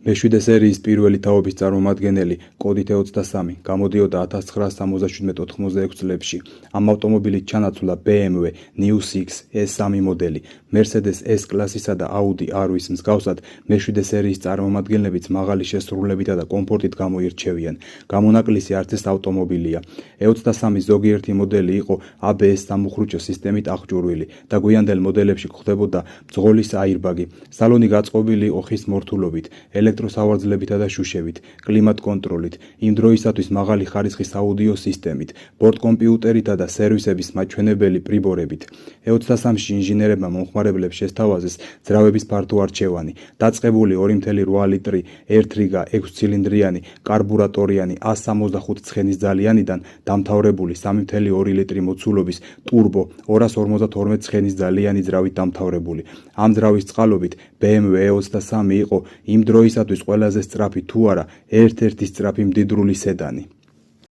მეშვიდე სერიის პირველი თაობის წარმომადგენელი კოდით E23 გამოდიოდა 1977-86 წლებში. ამ ავტომობილით ჩანაცვლა BMW New 6 S3 მოდელი. Mercedes S-კლასისა და Audi R-ვის მსგავსად, მეშვიდე სერიის წარმომადგენლებიც მაღალი შესრულებითა და კომფორტით გამოირჩევიან. გამონაკლისი არც ეს ავტომობილია. E23 ზოგიერთი მოდელი იყო ABS სამუხრუჭო სისტემით აღჭურვილი და გვიანდელ მოდელებში გვხვდებოდა მძღოლის აირბაგი. სალონი გაწყობილი იყო ხის მორთულობით, ელექტროსავარძლებითა და შუშებით, კლიმატ კონტროლით, იმ დროისათვის მაღალი ხარისხის აუდიო სისტემით, ბორტკომპიუტორითა და სერვისების მაჩვენებელი პრიბორებით. E23-ში ინჟინერებმა მომხმარებლებს შესთავაზეს ძრავების ფართო არჩევანი, დაწყებული 2,8 ლიტრი 1 რიგა 6 ცილინდრიანი კარბურატორიანი 165 ცხენისძალიანიდან დამთავრებული 3,2 ლიტრი მოცულობის ტურბო 252 ცხენისძალიანი ძრავით დამთავრებული. ამ ძრავის წყალობით BMW E23 იყო იმ დროისათვის ყველაზე სწრაფი თუ არა ერთ-ერთი სწრაფი მდიდრული სედანი.